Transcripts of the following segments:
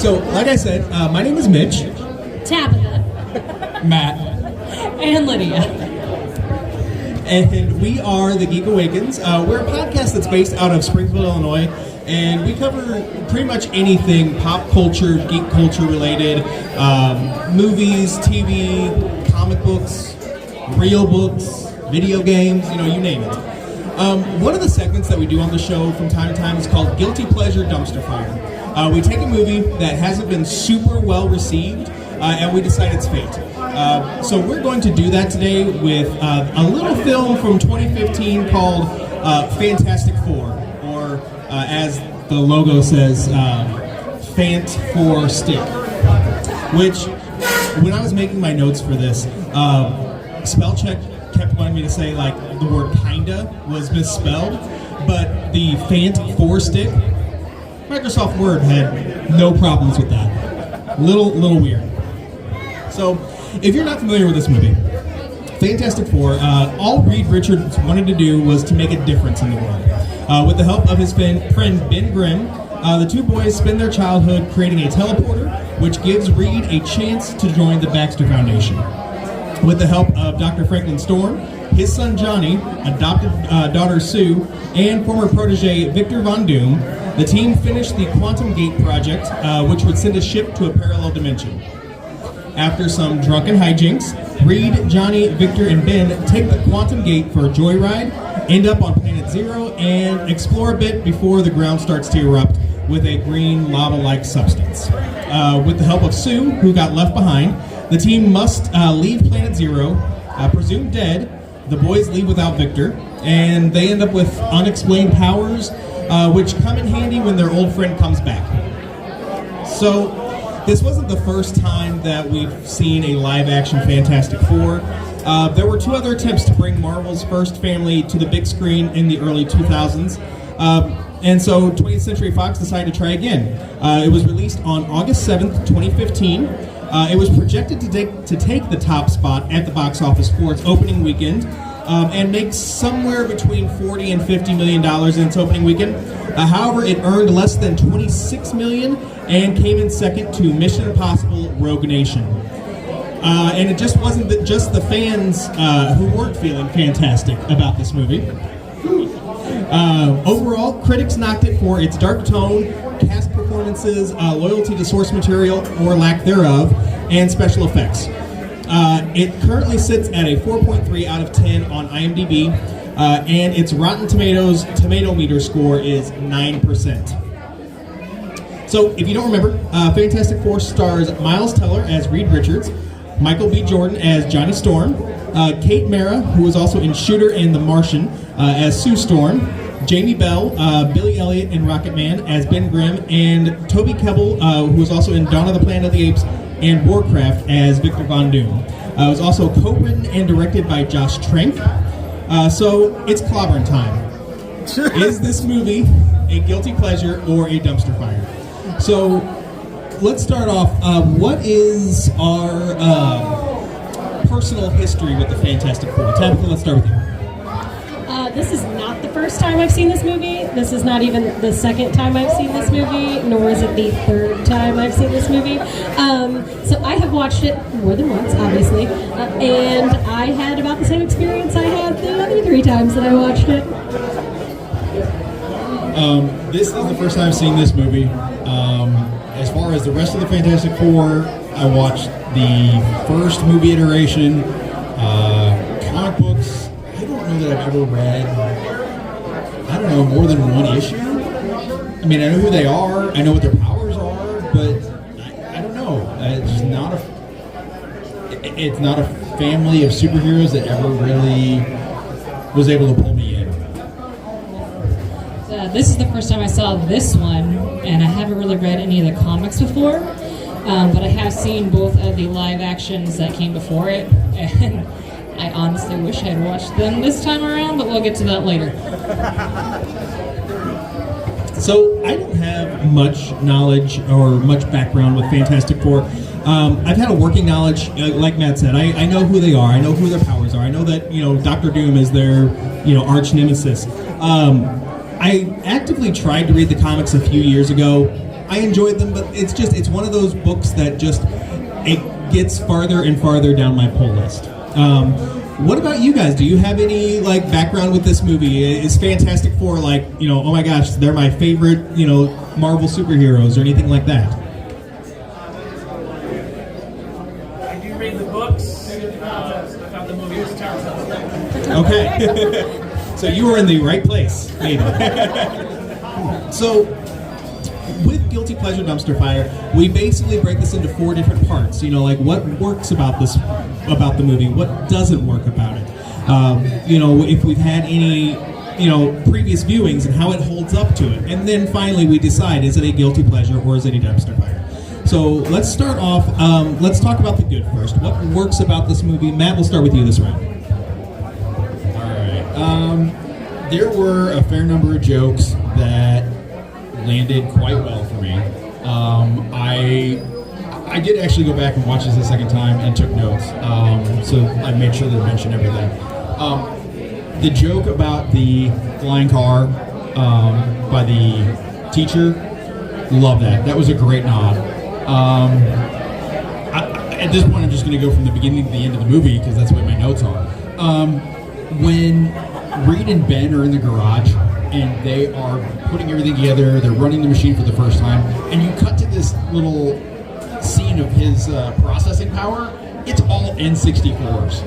So, like I said, my name is Mitch. Tabitha. Matt. And Lydia. And we are the Geek Awakens. We're a podcast that's based out of Springfield, Illinois. And we cover pretty much anything pop culture, geek culture related. Movies, TV, comic books, real books, video games, you name it. One of the segments that we do on the show from time to time is called Guilty Pleasure Dumpster Fire. We take a movie that hasn't been super well received, and we decide its fate. So we're going to do that today with a little film from 2015 called Fantastic Four, or as the logo says, Fant Four Stick. Which, when I was making my notes for this, spell check kept wanting me to say like the word kinda was misspelled, but the Fant Four Stick, Microsoft Word had no problems with that. Little weird. So, if you're not familiar with this movie, Fantastic Four, all Reed Richards wanted to do was to make a difference in the world. With the help of his friend Ben Grimm, the two boys spend their childhood creating a teleporter, which gives Reed a chance to join the Baxter Foundation. With the help of Dr. Franklin Storm, his son Johnny, adopted daughter Sue, and former protege Victor Von Doom, the team finished the Quantum Gate project, which would send a ship to a parallel dimension. After some drunken hijinks, Reed, Johnny, Victor, and Ben take the Quantum Gate for a joyride, end up on Planet Zero, and explore a bit before the ground starts to erupt with a green lava-like substance. With the help of Sue, who got left behind, the team must leave Planet Zero, presumed dead. The boys leave without Victor, and they end up with unexplained powers, which come in handy when their old friend comes back. So, this wasn't the first time that we've seen a live-action Fantastic Four. There were two other attempts to bring Marvel's first family to the big screen in the early 2000s. And so 20th Century Fox decided to try again. It was released on August 7th, 2015. It was projected to take the top spot at the box office for its opening weekend and make somewhere between $40 and $50 million in its opening weekend. However, it earned less than $26 million and came in second to Mission Impossible Rogue Nation. And it just wasn't just the fans who weren't feeling fantastic about this movie. Overall, critics knocked it for its dark tone, cast performances, loyalty to source material, or lack thereof, and special effects. It currently sits at a 4.3 out of 10 on IMDb, and its Rotten Tomatoes tomato meter score is 9%. So, if you don't remember, Fantastic Four stars Miles Teller as Reed Richards, Michael B. Jordan as Johnny Storm, Kate Mara, who was also in Shooter and The Martian, as Sue Storm, Jamie Bell, Billy Elliot in Rocket Man as Ben Grimm, and Toby Kebbell, who was also in Dawn of the Planet of the Apes and Warcraft as Victor Von Doom. It was also co-written and directed by Josh Trank. So it's clobbering time. Is this movie a guilty pleasure or a dumpster fire? So let's start off. What is our personal history with the Fantastic Four? Tabitha, let's start with you. This is not the first time I've seen this movie. This is not even the second time I've seen this movie, nor is it the third time I've seen this movie. So I have watched it more than once, obviously, and I had about the same experience I had the other 3 times that I watched it. This is the first time I've seen this movie. As far as the rest of the Fantastic Four, I watched the first movie iteration, comic books. I don't know that I've ever read, more than one issue. I mean, I know who they are, I know what their powers are, but I don't know. It's not a family of superheroes that ever really was able to pull me in. This is the first time I saw this one, and I haven't really read any of the comics before, but I have seen both of the live actions that came before it, and I honestly wish I had watched them this time around, but we'll get to that later. So I don't have much knowledge or much background with Fantastic Four. I've had a working knowledge, like Matt said. I know who they are. I know who their powers are. I know that Dr. Doom is their arch nemesis. I actively tried to read the comics a few years ago. I enjoyed them, but it's one of those books that just it gets farther and farther down my pull list. What about you guys? Do you have any like background with this movie? Is Fantastic Four like, oh my gosh, they're my favorite, Marvel superheroes or anything like that? I do read the books. I thought the movie was terrible. Okay. So you were in the right place, maybe. So, with Guilty Pleasure Dumpster Fire, we basically break this into 4 different parts. Like what works about the movie, what doesn't work about it. If we've had any, previous viewings and how it holds up to it. And then finally we decide, is it a guilty pleasure or is it a dumpster fire? So let's start off, let's talk about the good first. What works about this movie? Matt, we'll start with you this round. Alright. There were a fair number of jokes that landed quite well for me. I did actually go back and watch this a second time and took notes, so I made sure to mention everything. The joke about the flying car by the teacher, love that. That was a great nod. At this point, I'm just going to go from the beginning to the end of the movie because that's what my notes are. When Reed and Ben are in the garage and they are putting everything together, they're running the machine for the first time, and you cut to this little scene of his processing power, it's all N64s.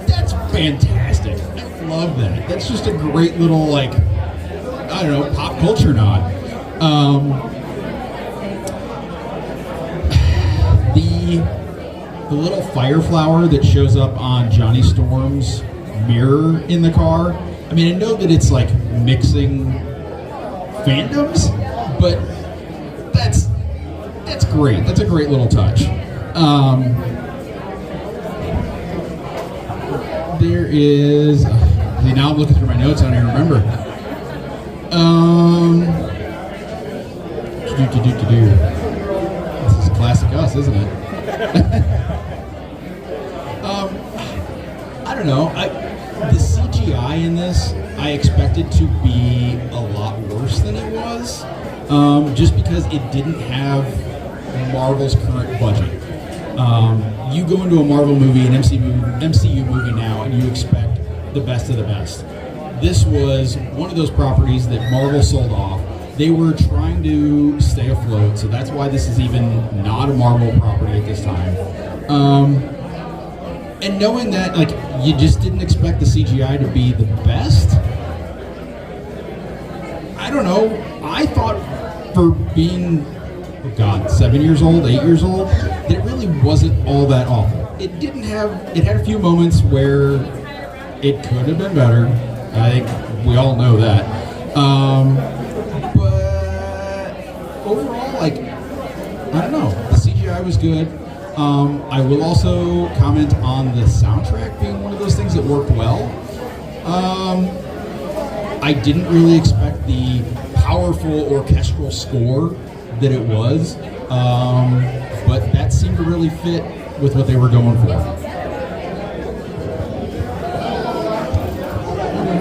That's fantastic. I love that. That's just a great little, pop culture nod. The little fire flower that shows up on Johnny Storm's mirror in the car, I mean, I know that it's like mixing fandoms, but that's great. That's a great little touch. There is... See, now I'm looking through my notes, I don't even remember. This is classic us, isn't it? I don't know. The CGI in this, I expected to be a lot worse than it was, just because it didn't have Marvel's current budget. You go into a Marvel movie, an MCU movie now, and you expect the best of the best. This was one of those properties that Marvel sold off. They were trying to stay afloat, so that's why this is even not a Marvel property at this time. And knowing that, you just didn't expect the CGI to be the best, I don't know. I thought for being, 7 years old, 8 years old, that it really wasn't all that awful. It had a few moments where it could have been better. I think we all know that. But overall, I don't know. The CGI was good. I will also comment on the soundtrack being one of those things that worked well. I didn't really expect the powerful orchestral score that it was, but that seemed to really fit with what they were going for.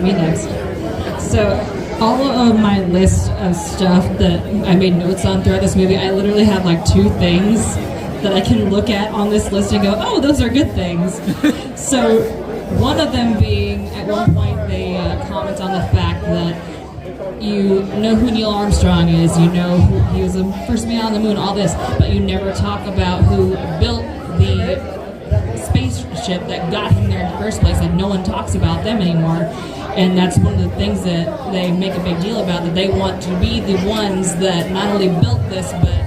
Me next. So all of my list of stuff that I made notes on throughout this movie, I literally have 2 things that I can look at on this list and go, oh, those are good things. So one of them being, at one point they comment on the fact that you know who Neil Armstrong is, you know who he was the first man on the moon, all this, but you never talk about who built the spaceship that got him there in the first place, and no one talks about them anymore. And that's one of the things that they make a big deal about, that they want to be the ones that not only built this, but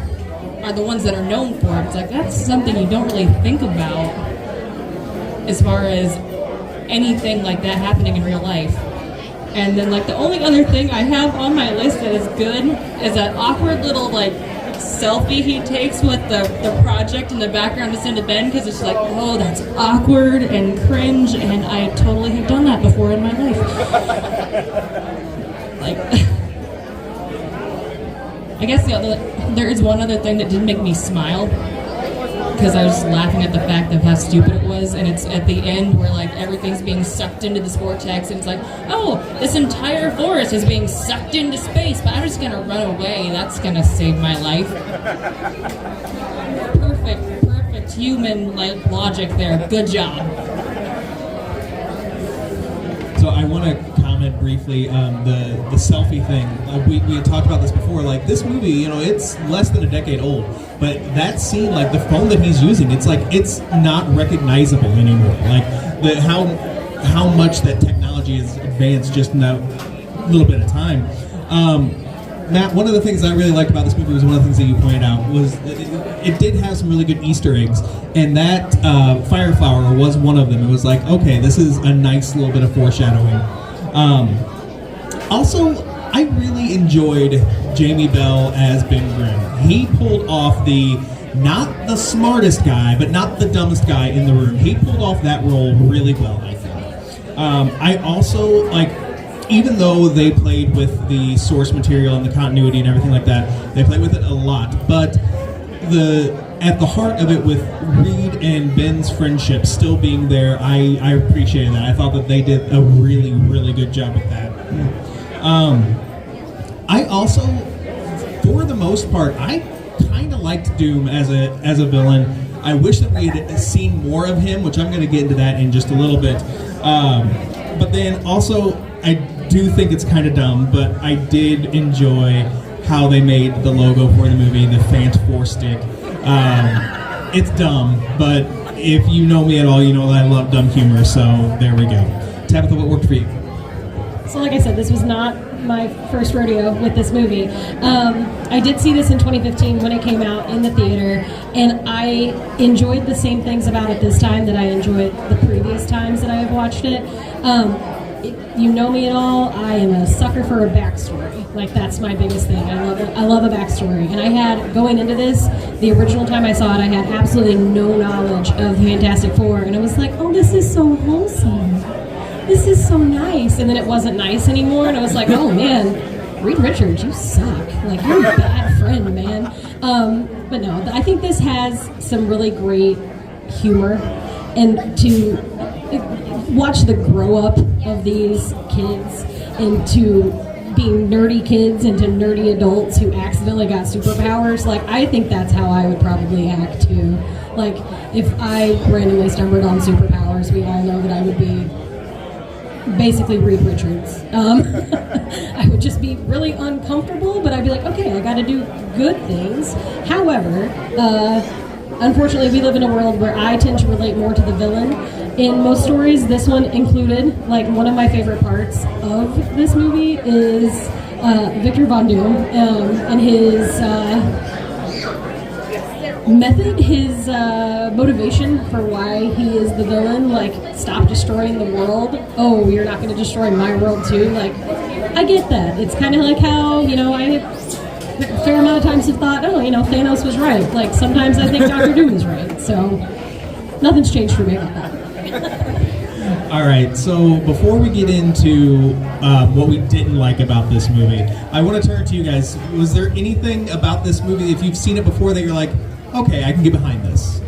are the ones that are known for it. It's that's something you don't really think about as far as anything like that happening in real life. And then the only other thing I have on my list that is good is that awkward little selfie he takes with the project in the background to send to Ben, because it's oh, that's awkward and cringe, and I totally have done that before in my life. I guess there is one other thing that did make me smile, because I was just laughing at the fact of how stupid it was, and it's at the end where like everything's being sucked into this vortex, and it's like, oh, this entire forest is being sucked into space, but I'm just gonna run away. That's gonna save my life. Perfect human like logic there. Good job. So I want to comment briefly on the selfie thing. We had talked about this before. Like this movie, you know, it's less than a decade old, but that scene, like the phone that he's using, it's like it's not recognizable anymore. Like how much that technology has advanced just in a little bit of time. Matt, one of the things I really liked about this movie was one of the things that you pointed out was it did have some really good Easter eggs, and that fire flower was one of them. It was like, okay, this is a nice little bit of foreshadowing. Also, I really enjoyed Jamie Bell as Ben Grimm. He pulled off not the smartest guy, but not the dumbest guy in the room. He pulled off that role really well, I think. I also, like, even though they played with the source material and the continuity and everything like that, they played with it a lot. But at the heart of it, with Reed and Ben's friendship still being there, I appreciated that. I thought that they did a really, really good job with that. I also, for the most part, I kind of liked Doom as a villain. I wish that we had seen more of him, which I'm going to get into that in just a little bit. But then also, I do think it's kind of dumb, but I did enjoy how they made the logo for the movie, the Fant 4 stick. It's dumb, but if you know me at all, you know that I love dumb humor, so there we go. Tabitha, what worked for you? So like I said, this was not my first rodeo with this movie. I did see this in 2015 when it came out in the theater, and I enjoyed the same things about it this time that I enjoyed the previous times that I have watched it. You know me at all, I am a sucker for a backstory. Like, that's my biggest thing. I love a backstory. And I had, going into this, the original time I saw it, I had absolutely no knowledge of Fantastic Four, and I was like, oh, this is so wholesome. This is so nice. And then it wasn't nice anymore, and I was like, oh man, Reed Richards, you suck. Like, you're a bad friend, man. But no, I think this has some really great humor, and to watch the grow up of these kids into being nerdy kids into nerdy adults who accidentally got superpowers, like, I think that's how I would probably act too. Like, if I randomly stumbled on superpowers, we all know that I would be basically Reed Richards. I would just be really uncomfortable, but I'd be like, okay, I gotta do good things. However, unfortunately, we live in a world where I tend to relate more to the villain in most stories, this one included. Like, one of my favorite parts of this movie is Victor Von Doom and his method, his motivation for why he is the villain. Like, stop destroying the world. Oh, you're not going to destroy my world too? Like, I get that. It's kind of like how, you know, I a fair amount of times have thought, oh, you know, Thanos was right. Like, sometimes I think Dr. Doom is right. So, nothing's changed for me about that. All right, so before we get into what we didn't like about this movie, I want to turn to you guys. Was there anything about this movie, if you've seen it before, that you're like, okay, I can get behind this?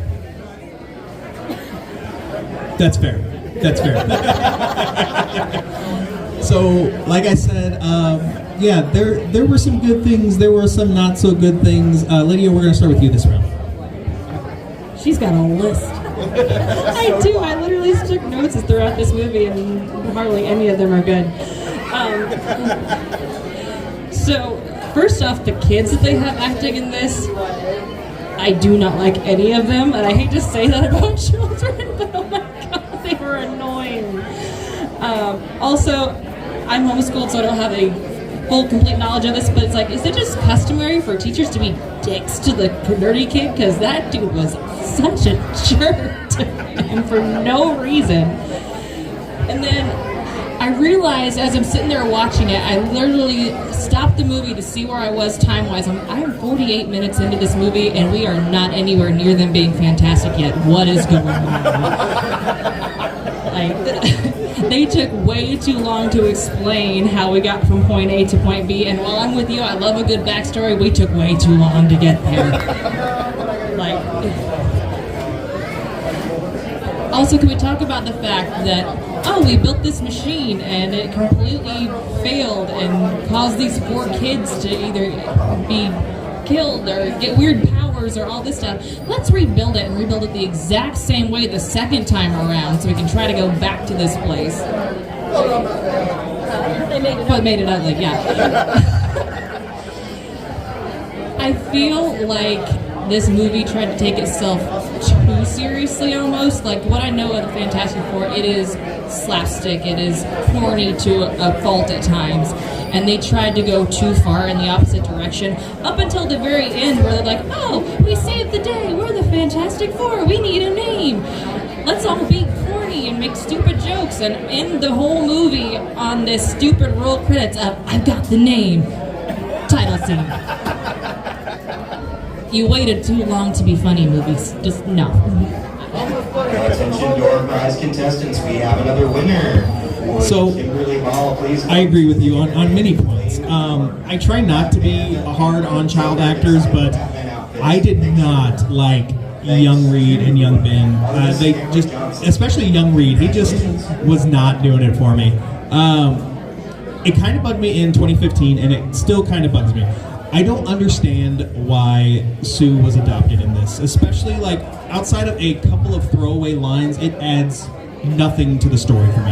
That's fair. That's fair. So, like I said, yeah, there were some good things. There were some not so good things. Lydia, we're going to start with you this round. She's got a list. I do. I literally took notes throughout this movie, and hardly any of them are good. So, first off, the kids that they have acting in this, I do not like any of them, and I hate to say that about children, but oh my god, they were annoying. Also, I'm homeschooled, so I don't have a full, complete knowledge of this, but it's like, is it just customary for teachers to be dicks to the nerdy kid? Because that dude was such a jerk to him for no reason. And then I realized as I'm sitting there watching it, I literally stopped the movie to see where I was time-wise. I'm 48 minutes into this movie, and we are not anywhere near them being fantastic yet. What is going on? Like, they took way too long to explain how we got from point A to point B, and while I'm with you, I love a good backstory. We took way too long to get there. Like, Also, can we talk about the fact that, we built this machine and it completely failed and caused these 4 kids to either be killed or get weird powers or all this stuff. Let's rebuild it and rebuild it the exact same way the second time around so we can try to go back to this place. They made it But made it ugly, yeah. I feel like this movie tried to take itself too seriously almost. Like what I know of the Fantastic Four, it is slapstick, it is corny to a fault at times. And they tried to go too far in the opposite direction up until the very end where they're like, oh, we saved the day, we're the Fantastic Four, we need a name. Let's all be corny and make stupid jokes and end the whole movie on this stupid roll credits of, I've got the name, title scene. You waited too long to be funny, movies. Just no. Attention door prize contestants, we have another winner. So, Kimberly Hall, please. I agree with you on many points. I try not to be hard on child actors, but I did not like young Reed and young Ben. They just, especially young Reed, he just was not doing it for me. It kind of bugged me in 2015, and it still kind of bugs me. I don't understand why Sue was adopted in this, especially like outside of a couple of throwaway lines, it adds nothing to the story for me.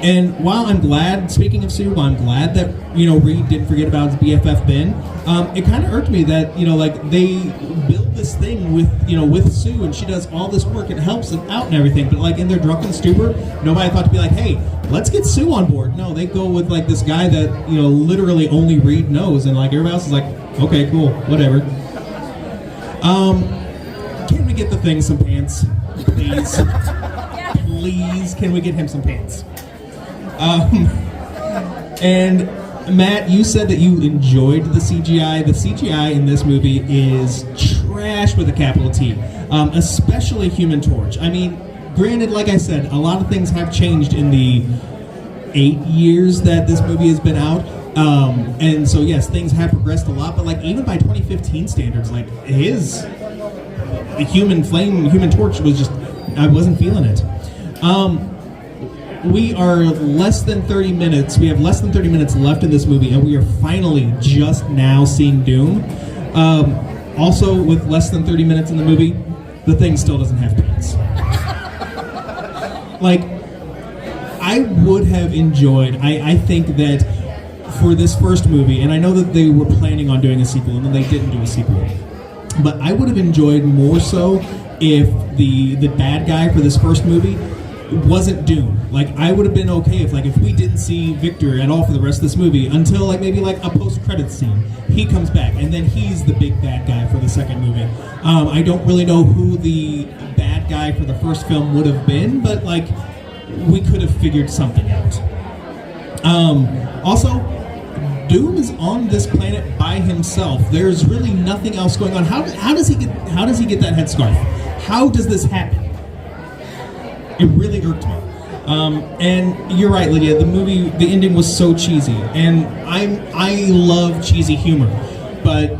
And while I'm glad, speaking of Sue, while I'm glad that, Reed didn't forget about his BFF Ben, it kind of irked me that, like they build this thing with, with Sue and she does all this work and helps them out and everything, but like in their drunken stupor, nobody thought to be like, hey, let's get Sue on board. No, they go with like this guy that, literally only Reed knows, and like everybody else is like, okay, cool, whatever. Can we get the thing some pants, please? Please, can we get him some pants? And Matt, you said that you enjoyed the CGI. The CGI in this movie is trash with a capital T, especially Human Torch. I mean, granted, like I said, a lot of things have changed in the 8 years that this movie has been out. And so, yes, things have progressed a lot, but like even by 2015 standards, like the Human Torch was just, I wasn't feeling it. We are less than 30 minutes. We have less than 30 minutes left in this movie, and we are finally just now seeing Doom. Also, with less than 30 minutes in the movie, the thing still doesn't have pants. Like, I would have enjoyed, I think that for this first movie, and I know that they were planning on doing a sequel, and then they didn't do a sequel, but I would have enjoyed more so if the bad guy for this first movie wasn't Doom. Like, I would have been okay if we didn't see Victor at all for the rest of this movie until like maybe like a post-credits scene. He comes back, and then he's the big bad guy for the second movie. I don't really know who the bad guy for the first film would have been, but like we could have figured something out. Also, Doom is on this planet by himself. There's really nothing else going on. How does he get that headscarf? How does this happen? It really irked me. And you're right, Lydia. The ending was so cheesy, and I love cheesy humor, but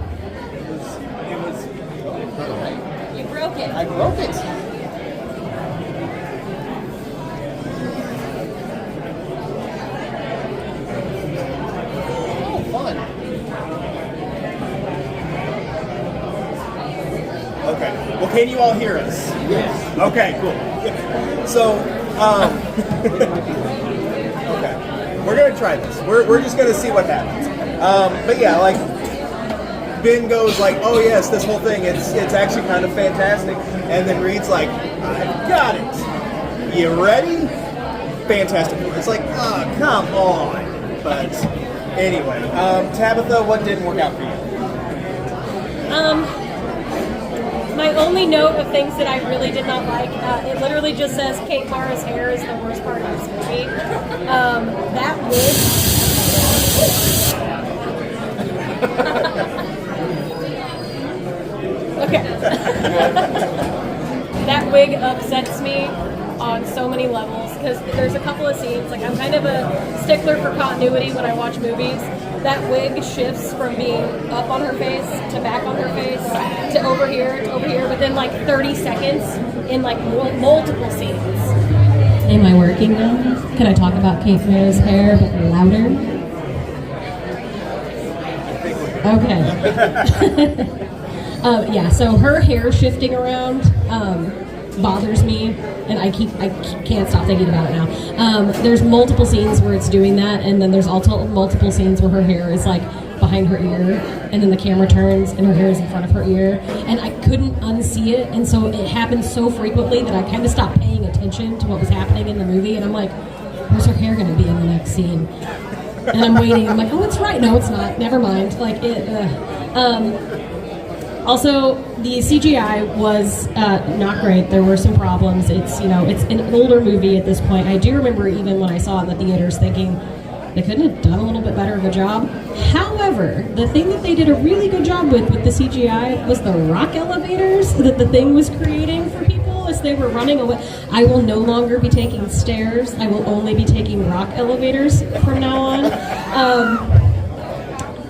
You broke it. I broke it. Oh, fun. Okay. Well, can you all hear us? Yes. Okay, cool. So, okay. We're going to try this. We're just going to see what happens. But yeah, like, Ben goes like, oh yes, this whole thing, it's actually kind of fantastic. And then Reed's like, I've got it. You ready? Fantastic. It's like, oh, come on. But anyway, Tabitha, what didn't work out for you? My only note of things that I really did not like, it literally just says Kate Mara's hair is the worst part of this movie. That wig. Okay. That wig upsets me on so many levels because there's a couple of scenes, like I'm kind of a stickler for continuity when I watch movies. That wig shifts from being up on her face to back on her face to over here within like 30 seconds. in like multiple scenes. Am I working now? Can I talk about Kate Mayo's hair but louder? Okay. Yeah, so her hair shifting around bothers me, and I can't stop thinking about it now. There's multiple scenes where it's doing that, and then there's also multiple scenes where her hair is like behind her ear, and then the camera turns and her hair is in front of her ear, and I couldn't unsee it, and so it happened so frequently that I kind of stopped paying attention to what was happening in the movie, and I'm like, where's her hair going to be in the next scene? And I'm waiting. I'm like, oh, it's right. No, it's not. Never mind. Like it. Also, the CGI was not great. There were some problems. It's it's an older movie at this point. I do remember even when I saw it in the theaters thinking they couldn't have done a little bit better of a job. However, the thing that they did a really good job with the CGI was the rock elevators that the thing was creating for people as they were running away. I will no longer be taking stairs. I will only be taking rock elevators from now on.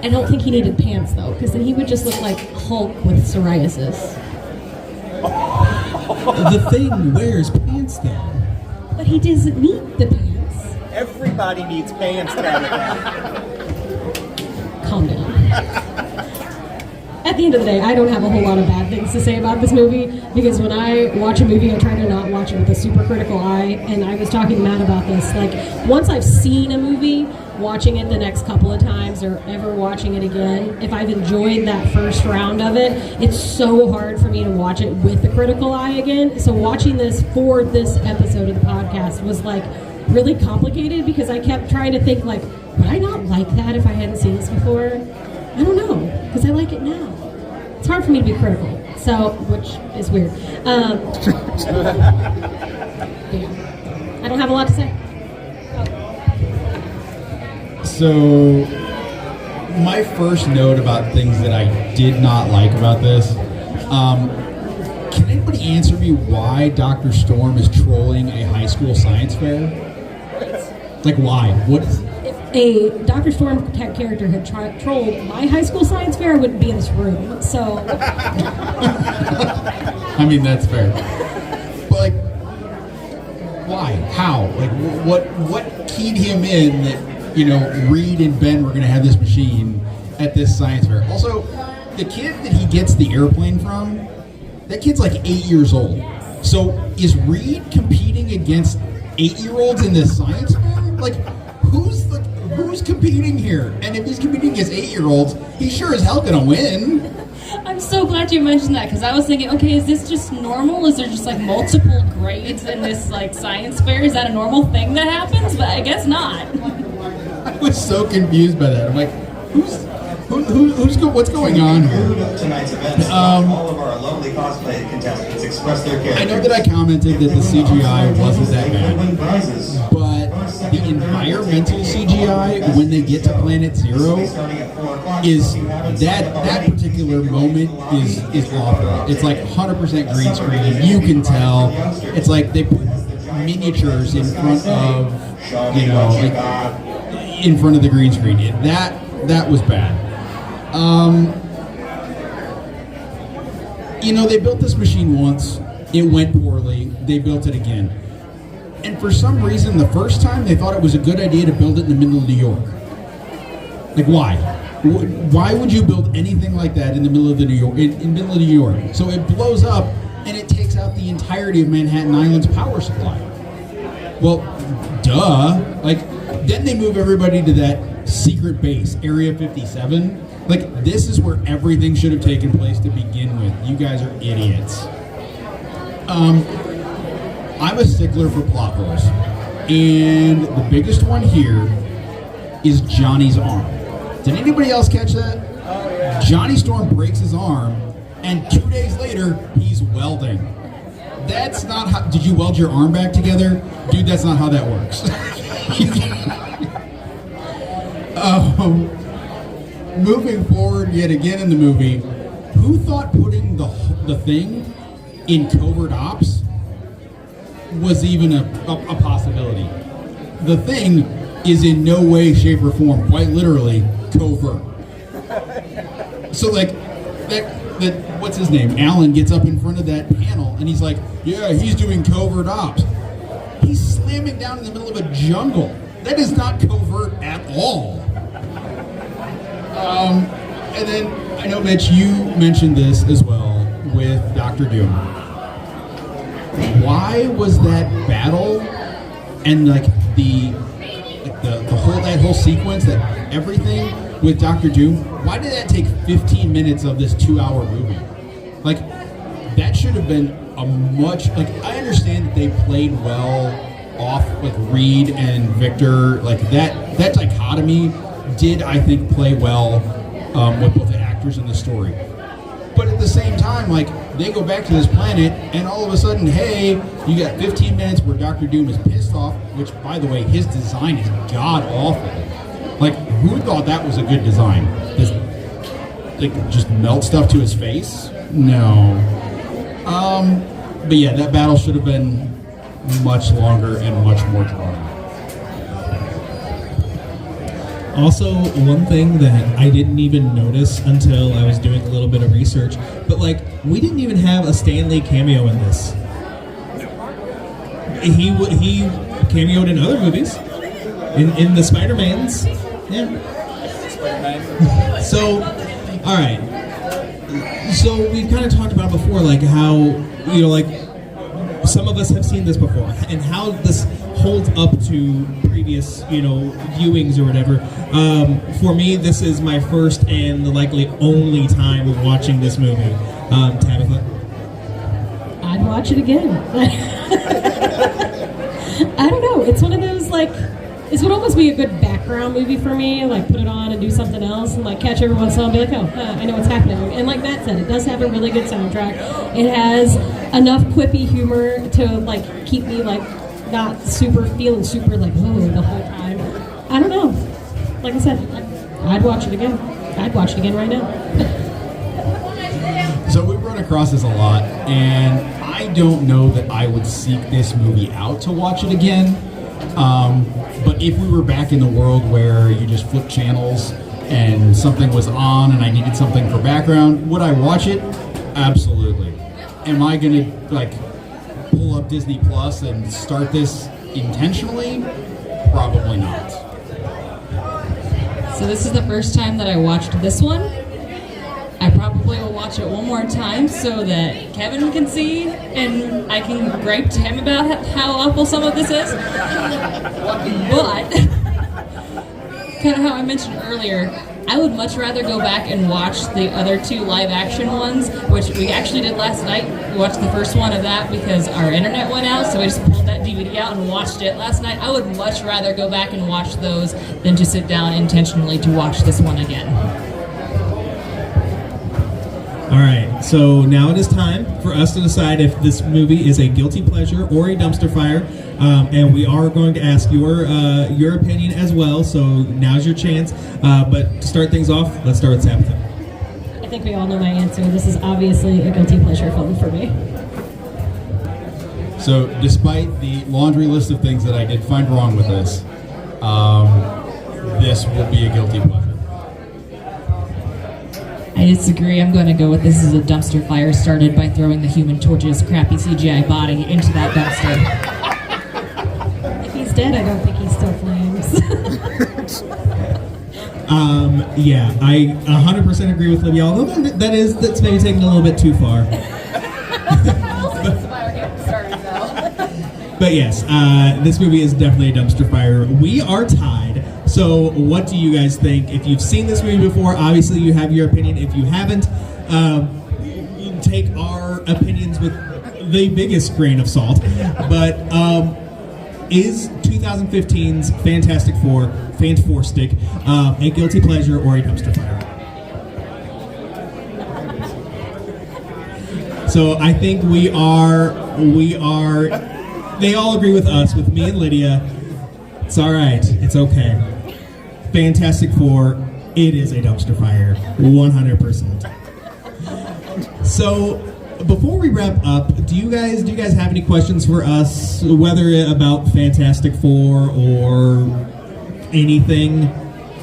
I don't think he needed pants though, because then he would just look like Hulk with psoriasis. The Thing wears pants though. But he doesn't need the pants. Everybody needs pants, Tabitha. Calm down. At the end of the day, I don't have a whole lot of bad things to say about this movie, because when I watch a movie, I try to not watch it with a super critical eye, and I was talking to Matt about this. Like, once I've seen a movie, watching it the next couple of times or ever watching it again, if I've enjoyed that first round of it, it's so hard for me to watch it with a critical eye again. So watching this for this episode of the podcast was like really complicated, because I kept trying to think like, would I not like that if I hadn't seen this before? I don't know, because I like it now. It's hard for me to be critical, so, which is weird. Yeah. I don't have a lot to say. So, my first note about things that I did not like about this, can anybody answer me why Dr. Storm is trolling a high school science fair? Like, why? What is... If a Dr. Storm character had trolled my high school science fair, I wouldn't be in this room, so... I mean, that's fair. But, like, why? How? Like, what keyed him in that, Reed and Ben were going to have this machine at this science fair? Also, the kid that he gets the airplane from, that kid's like 8 years old. So, is Reed competing against 8-year-olds in this science fair? Like, who's competing here? And if he's competing against 8-year-olds, he's sure as hell gonna win. I'm so glad you mentioned that, because I was thinking, okay, is this just normal? Is there just like multiple grades in this like science fair? Is that a normal thing that happens? But I guess not. I was so confused by that. I'm like, what's going on here? Tonight's event, all of our lovely cosplay contestants express their characters. I know that I commented that the CGI wasn't that bad, Prizes. but the environmental CGI when they get to Planet Zero is that particular moment is awful. It's like 100% green screen. You can tell. It's like they put miniatures in front of in front of the green screen. That was bad. They built this machine once. It went poorly. They built it again. And for some reason, the first time, they thought it was a good idea to build it in the middle of New York. Like, why? Why would you build anything like that in the middle of New York? So it blows up, and it takes out the entirety of Manhattan Island's power supply. Well, duh. Like, then they move everybody to that secret base, Area 57. Like, this is where everything should have taken place to begin with. You guys are idiots. I'm a stickler for plot holes. And the biggest one here is Johnny's arm. Did anybody else catch that? Oh, yeah. Johnny Storm breaks his arm, and 2 days later, he's welding. That's not how... Did you weld your arm back together? Dude, that's not how that works. Moving forward yet again in the movie, who thought putting the thing in covert ops was even a possibility? The thing is in no way, shape, or form, quite literally, covert. So, like, that what's his name? Alan gets up in front of that panel and he's like, yeah, he's doing covert ops. He's slamming down in the middle of a jungle. That is not covert at all. And then I know, Mitch, you mentioned this as well with Dr. Doom. Why was that battle and like the whole sequence, that everything with Dr. Doom, why did that take 15 minutes of this 2-hour movie? Like, that should have been a much, like, I understand that they played well off with Reed and Victor, like that dichotomy did, I think, play well with both the actors and the story. But at the same time, like, they go back to this planet and all of a sudden, hey, you got 15 minutes where Dr. Doom is pissed off, which, by the way, his design is god-awful. Like, who thought that was a good design? Just melt stuff to his face? No. But yeah, that battle should have been much longer and much more drawn. Also, one thing that I didn't even notice until I was doing a little bit of research, but like, we didn't even have a Stan Lee cameo in this. He cameoed in other movies, in the Spider-Mans. Yeah. So, all right. So we've kind of talked about before, like how, you know, like some of us have seen this before, and how this holds up to previous, you know, viewings or whatever. For me, this is my first and the likely only time watching this movie. Tabitha? I'd watch it again. I don't know. It's one of those, like, this would almost be a good background movie for me. Like, put it on and do something else and, like, catch every once in a while and be like, oh, I know what's happening. And like Matt said, it does have a really good soundtrack. It has enough quippy humor to, like, keep me, like, not feeling super, like, whoa, the whole time. I don't know. Like I said, I'd watch it again. I'd watch it again right now. So we run across this a lot, and I don't know that I would seek this movie out to watch it again. But if we were back in the world where you just flip channels and something was on and I needed something for background, would I watch it? Absolutely. Am I gonna, like, pull up Disney Plus and start this intentionally? Probably not. So this is the first time that I watched this one. I probably will watch it one more time so that Kevin can see and I can gripe to him about how awful some of this is. But, kind of how I mentioned earlier, I would much rather go back and watch the other two live action ones, which we actually did last night. We watched the first one of that because our internet went out, so we just pulled that DVD out and watched it last night. I would much rather go back and watch those than to sit down intentionally to watch this one again. All right, so now it is time for us to decide if this movie is a guilty pleasure or a dumpster fire, and we are going to ask your opinion as well. So now's your chance. But to start things off, let's start with Tabitha. I think we all know my answer. This is obviously a guilty pleasure film for me. So despite the laundry list of things that I did find wrong with this, this will be a guilty pleasure. I disagree. I'm going to go with this is a dumpster fire started by throwing the Human Torch's crappy CGI body into that dumpster. If he's dead, I don't think he still flames. Yeah, I 100% agree with Libby, although that's maybe taking a little bit too far. But yes, this movie is definitely a dumpster fire. We are tied. So what do you guys think? If you've seen this movie before, obviously you have your opinion. If you haven't, take our opinions with the biggest grain of salt. But is 2015's Fantastic Four, Fantastic, a guilty pleasure or a dumpster fire? So I think we are, they all agree with us, with me and Lydia. It's all right, it's okay. Fantastic Four, it is a dumpster fire, 100%. So, before we wrap up, do you guys have any questions for us, whether about Fantastic Four or anything?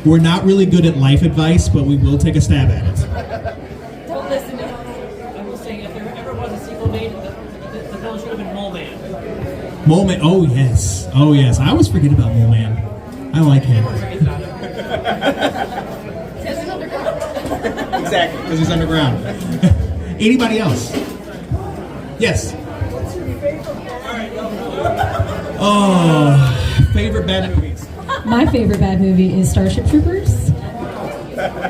We're not really good at life advice, but we will take a stab at it. Don't listen made the villain should have been Mole Man. Mole Man. Oh yes. Oh yes. I always forget about Mole Man. I like him. Exactly. Because he's underground. Anybody else? Yes. Oh, favorite bad movies. My favorite bad movie is Starship Troopers.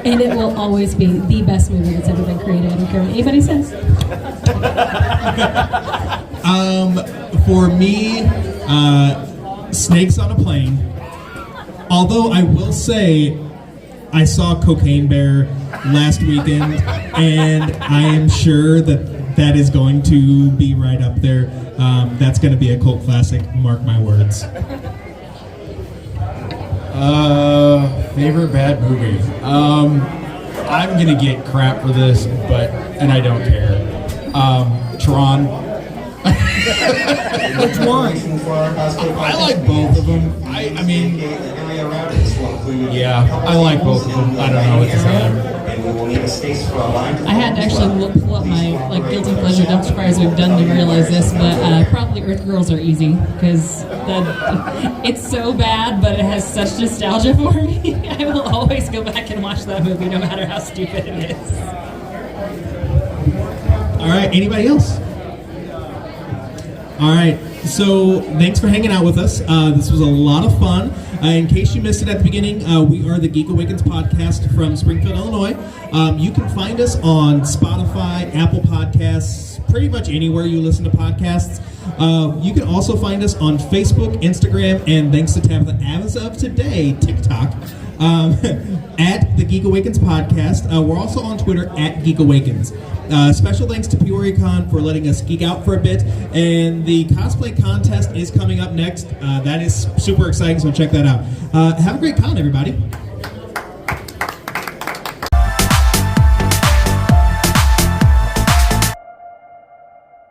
And it will always be the best movie that's ever been created. I don't care what anybody says. For me, Snakes on a Plane. Although I will say, I saw Cocaine Bear last weekend, and I am sure that is going to be right up there. That's going to be a cult classic, mark my words. Favorite bad movie. I'm gonna get crap for this, and I don't care. Tron. Which one? I like both of them. I mean, yeah, I like both of them. I don't know what to say. I had to actually pull up my guilty pleasure. I'm surprised we've done to realize this, but probably Earth Girls are easy because it's so bad, but it has such nostalgia for me. I will always go back and watch that movie, no matter how stupid it is. All right, anybody else? All right, so thanks for hanging out with us. This was a lot of fun. In case you missed it at the beginning, we are the Geek Awakens podcast from Springfield, Illinois. You can find us on Spotify, Apple Podcasts, pretty much anywhere you listen to podcasts. You can also find us on Facebook, Instagram, and thanks to Tabitha, as of today, TikTok, at the Geek Awakens podcast. We're also on Twitter at Geek Awakens. Special thanks to PeoriaCon for letting us geek out for a bit, and the cosplay contest is coming up next. That is super exciting, so check that out. Have a great con, everybody.